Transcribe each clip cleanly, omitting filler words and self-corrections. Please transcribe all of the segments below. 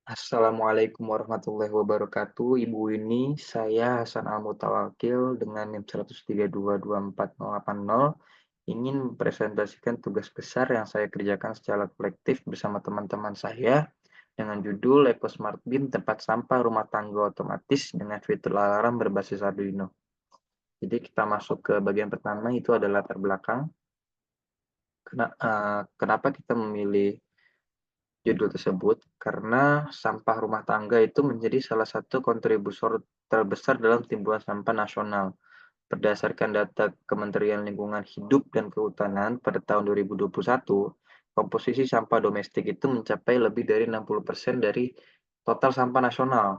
Assalamualaikum warahmatullahi wabarakatuh. Ibu ini saya Hasan Al-Mutawakil dengan NIM 1322480 ingin mempresentasikan tugas besar yang saya kerjakan secara kolektif bersama teman-teman saya dengan judul Eco Smart Bin tempat sampah rumah tangga otomatis dengan fitur alarm berbasis Arduino. Jadi kita masuk ke bagian pertama, itu adalah latar belakang. Kenapa kita memilih judul tersebut? Karena sampah rumah tangga itu menjadi salah satu kontributor terbesar dalam timbulan sampah nasional. Berdasarkan data Kementerian Lingkungan Hidup dan Kehutanan pada tahun 2021, komposisi sampah domestik itu mencapai lebih dari 60% dari total sampah nasional.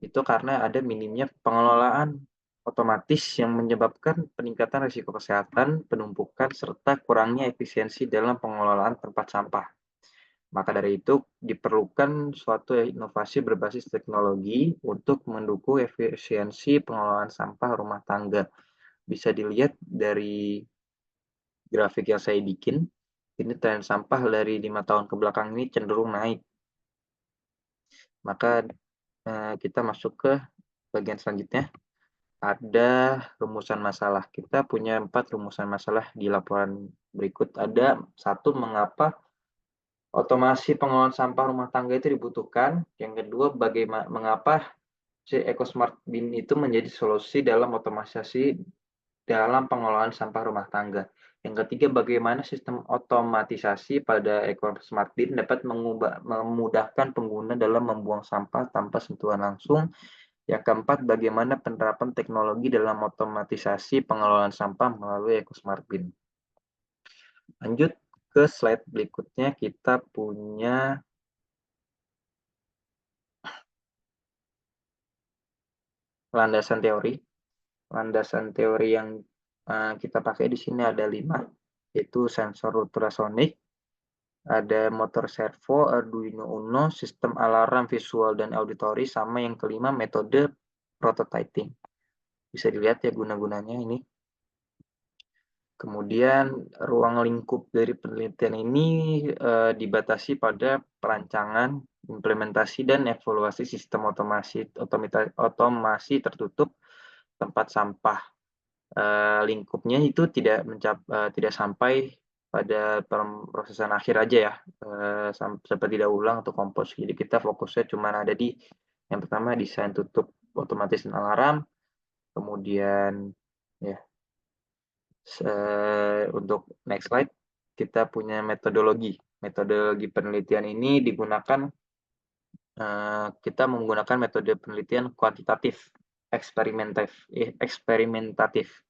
Itu karena ada minimnya pengelolaan otomatis yang menyebabkan peningkatan risiko kesehatan, penumpukan, serta kurangnya efisiensi dalam pengelolaan tempat sampah. Maka dari itu, diperlukan suatu inovasi berbasis teknologi untuk mendukung efisiensi pengelolaan sampah rumah tangga. Bisa dilihat dari grafik yang saya bikin, ini tren sampah dari 5 tahun ke belakang ini cenderung naik. Maka kita masuk ke bagian selanjutnya, ada rumusan masalah. Kita punya 4 rumusan masalah di laporan berikut. Ada 1, mengapa otomasi pengelolaan sampah rumah tangga itu dibutuhkan. Yang kedua, mengapa si EcoSmart Bin itu menjadi solusi dalam otomatisasi dalam pengelolaan sampah rumah tangga. Yang ketiga, bagaimana sistem otomatisasi pada EcoSmart Bin dapat memudahkan pengguna dalam membuang sampah tanpa sentuhan langsung. Yang keempat, bagaimana penerapan teknologi dalam otomatisasi pengelolaan sampah melalui EcoSmart Bin. Lanjut ke slide berikutnya, kita punya landasan teori. Landasan teori yang kita pakai di sini ada 5, yaitu sensor ultrasonik, ada motor servo, Arduino Uno, sistem alarm visual dan auditory, sama yang kelima metode prototyping. Bisa dilihat ya guna-gunanya ini. Kemudian ruang lingkup dari penelitian ini dibatasi pada perancangan, implementasi, dan evaluasi sistem otomasi tertutup tempat sampah. Lingkupnya itu tidak sampai pada pemrosesan akhir aja ya, seperti daur ulang atau kompos. Jadi kita fokusnya cuma ada di yang pertama, desain tutup otomatis dan alarm, kemudian ya untuk next slide, kita punya metodologi. Metodologi penelitian ini digunakan, kita menggunakan metode penelitian kuantitatif, eksperimentatif.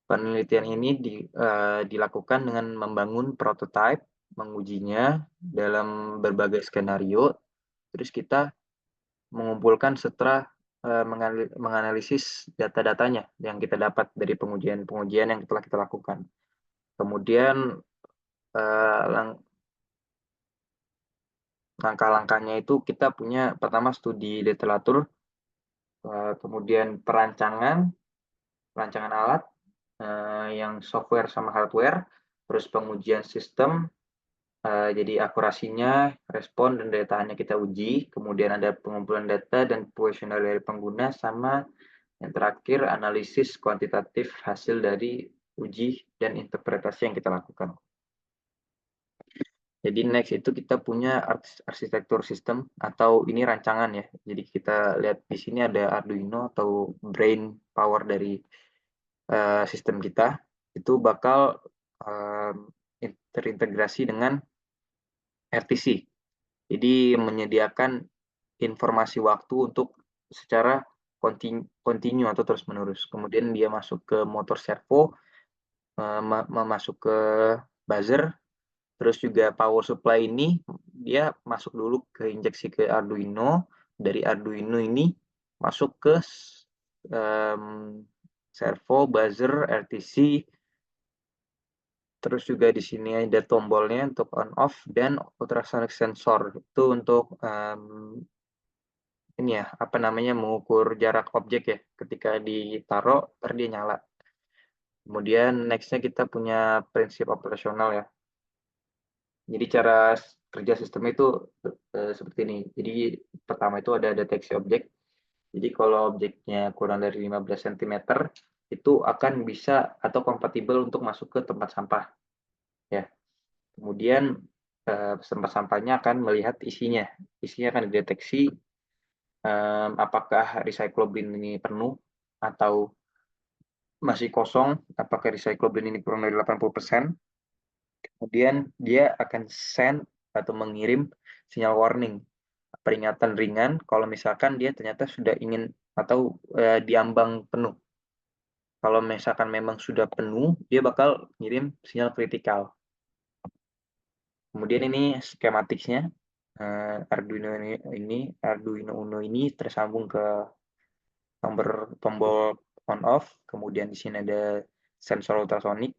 Penelitian ini dilakukan dengan membangun prototipe, mengujinya dalam berbagai skenario, terus kita mengumpulkan setelah menganalisis data-datanya yang kita dapat dari pengujian-pengujian yang telah kita lakukan. Kemudian langkah-langkahnya itu kita punya pertama studi literatur, kemudian perancangan alat, yang software sama hardware, terus pengujian sistem, jadi akurasinya, respon, dan daya tahannya kita uji, kemudian ada pengumpulan data dan kuesioner dari pengguna, sama yang terakhir analisis kuantitatif hasil dari uji dan interpretasi yang kita lakukan. Jadi next itu kita punya arsitektur sistem, atau ini rancangan ya. Jadi kita lihat di sini ada Arduino atau brain power dari sistem kita. Itu bakal terintegrasi dengan RTC. Jadi menyediakan informasi waktu untuk secara kontinu atau terus-menerus. Kemudian dia masuk ke motor servo, masuk ke buzzer, terus juga power supply ini dia masuk dulu ke injeksi ke Arduino, dari Arduino ini masuk ke servo, buzzer, RTC, terus juga di sini ada tombolnya untuk on off dan ultrasonic sensor itu untuk ini ya, apa namanya, mengukur jarak objek ya, ketika ditaruh ntar dia nyala. Kemudian next-nya kita punya prinsip operasional ya. Jadi cara kerja sistemnya itu seperti ini. Jadi pertama itu ada deteksi objek. Jadi kalau objeknya kurang dari 15 cm itu akan bisa atau kompatibel untuk masuk ke tempat sampah ya. Kemudian tempat sampahnya akan melihat isinya. Isinya akan dideteksi apakah recycle bin ini penuh atau masih kosong, apakah recycle bin ini kurang dari 80%. Kemudian dia akan send atau mengirim sinyal warning, peringatan ringan kalau misalkan dia ternyata sudah ingin atau diambang penuh. Kalau misalkan memang sudah penuh, dia bakal ngirim sinyal kritikal. Kemudian ini skematiknya, Arduino Uno ini tersambung ke tombol on off, kemudian di sini ada sensor ultrasonik,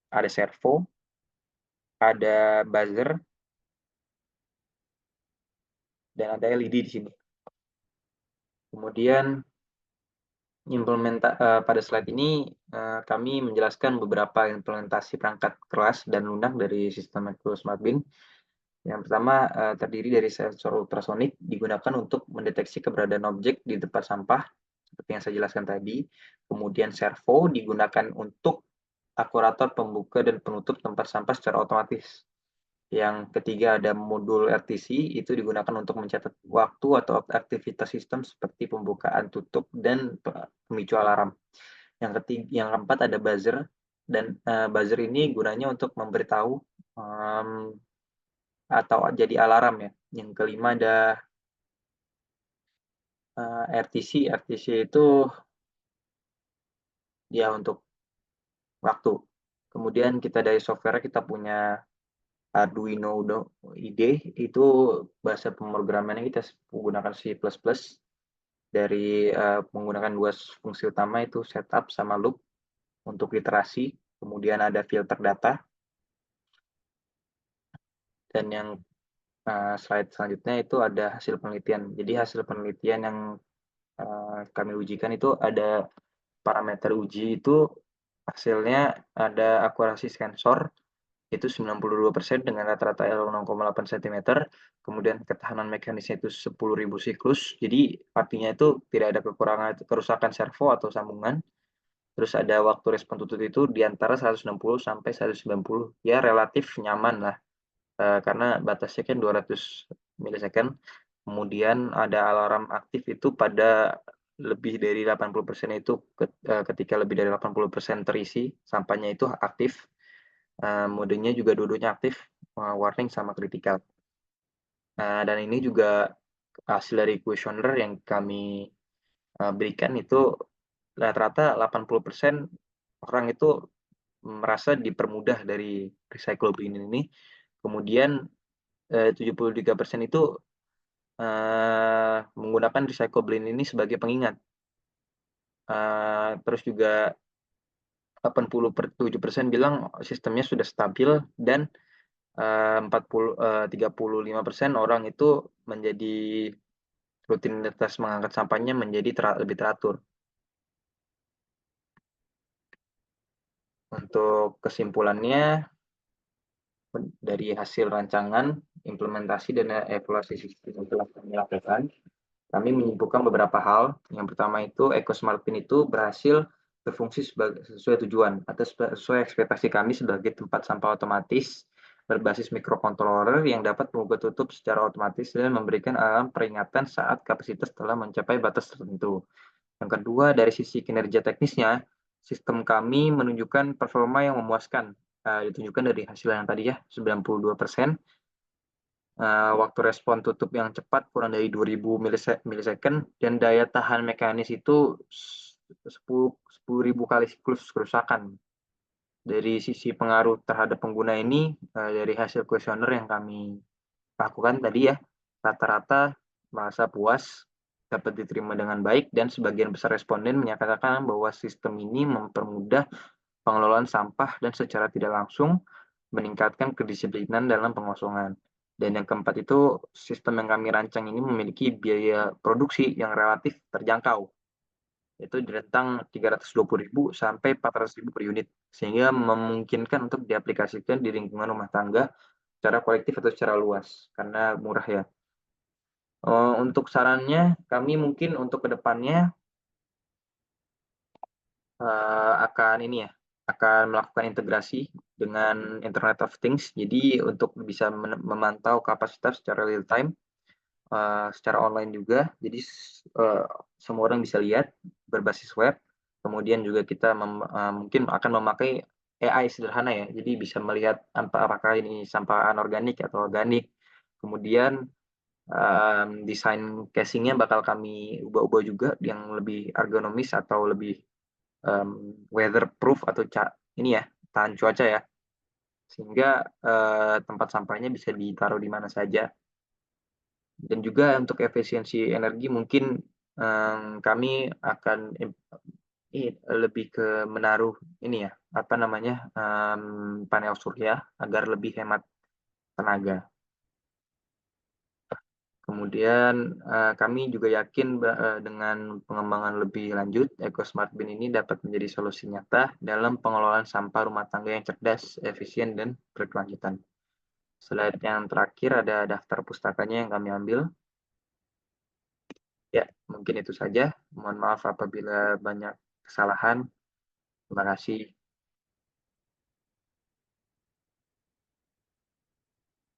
ada servo, ada buzzer, dan ada LED di sini. Kemudian pada slide ini kami menjelaskan beberapa implementasi perangkat keras dan lunak dari sistem Micro Smart Bin. Yang pertama terdiri dari sensor ultrasonik digunakan untuk mendeteksi keberadaan objek di tempat sampah seperti yang saya jelaskan tadi. Kemudian servo digunakan untuk akurator pembuka dan penutup tempat sampah secara otomatis. Yang ketiga ada modul RTC, itu digunakan untuk mencatat waktu atau aktivitas sistem seperti pembukaan tutup dan pemicu alarm. Yang keempat ada buzzer, dan buzzer ini gunanya untuk memberitahu atau jadi alarm ya. Yang kelima ada RTC. RTC itu ya untuk waktu. Kemudian kita dari software kita punya Arduino IDE, itu bahasa pemrogramannya kita menggunakan C++. Dari menggunakan dua fungsi utama itu setup sama loop untuk iterasi, kemudian ada filter data, dan yang slide selanjutnya itu ada hasil penelitian. Jadi hasil penelitian yang kami ujikan itu ada parameter uji itu hasilnya ada akurasi sensor itu 92% dengan rata-rata L 0,8 cm, kemudian ketahanan mekanisnya itu 10.000 siklus, jadi artinya itu tidak ada kerusakan servo atau sambungan. Terus ada waktu respon tutup itu di antara 160 sampai 190, ya relatif nyaman lah, karena batasnya kan 200 milisecond. Kemudian ada alarm aktif itu pada lebih dari 80% itu ketika lebih dari 80% terisi, sampahnya itu aktif. Modenya juga dua-duanya aktif, warning sama critical. Dan ini juga hasil dari kuesioner yang kami berikan itu rata-rata 80% orang itu merasa dipermudah dari recycle bin ini. Kemudian 73% itu menggunakan recycle bin ini sebagai pengingat. Terus juga 87% bilang sistemnya sudah stabil, dan 35% orang itu menjadi rutinitas mengangkat sampahnya menjadi lebih teratur. Untuk kesimpulannya, dari hasil rancangan, implementasi, dan evaluasi sistem yang telah kami lakukan, kami menyimpulkan beberapa hal. Yang pertama itu, EcoSmart Bin itu berhasil berfungsi sesuai tujuan atau sesuai ekspektasi kami sebagai tempat sampah otomatis berbasis microcontroller yang dapat membuka tutup secara otomatis dan memberikan alarm peringatan saat kapasitas telah mencapai batas tertentu. Yang kedua, dari sisi kinerja teknisnya, sistem kami menunjukkan performa yang memuaskan. Ditunjukkan dari hasil yang tadi ya, 92%. Waktu respon tutup yang cepat kurang dari 2000 milisecond, dan daya tahan mekanis itu 10.000 kali siklus kerusakan. Dari sisi pengaruh terhadap pengguna ini, dari hasil kuesioner yang kami lakukan tadi ya, rata-rata merasa puas, dapat diterima dengan baik, dan sebagian besar responden menyatakan bahwa sistem ini mempermudah pengelolaan sampah dan secara tidak langsung meningkatkan kedisiplinan dalam pengosongan. Dan yang keempat itu, sistem yang kami rancang ini memiliki biaya produksi yang relatif terjangkau, yaitu di rentang 320.000 sampai 400.000 per unit, sehingga memungkinkan untuk diaplikasikan di lingkungan rumah tangga secara kolektif atau secara luas, karena murah ya. Untuk sarannya, kami mungkin untuk ke depannya, akan ini ya, akan melakukan integrasi dengan Internet of Things. Jadi untuk bisa memantau kapasitas secara real time, secara online juga. Jadi semua orang bisa lihat berbasis web. Kemudian juga kita mungkin akan memakai AI sederhana ya. Jadi bisa melihat apakah ini sampah anorganik atau organik. Kemudian desain casing-nya bakal kami ubah-ubah juga yang lebih ergonomis atau lebih weatherproof atau ini ya, tahan cuaca ya. Sehingga tempat sampahnya bisa ditaruh di mana saja. Dan juga untuk efisiensi energi mungkin kami akan lebih ke menaruh ini ya, apa namanya, panel surya agar lebih hemat tenaga. Kemudian, kami juga yakin dengan pengembangan lebih lanjut, EcoSmart Bin ini dapat menjadi solusi nyata dalam pengelolaan sampah rumah tangga yang cerdas, efisien, dan berkelanjutan. Slide yang terakhir ada daftar pustakanya yang kami ambil. Ya, mungkin itu saja. Mohon maaf apabila banyak kesalahan. Terima kasih.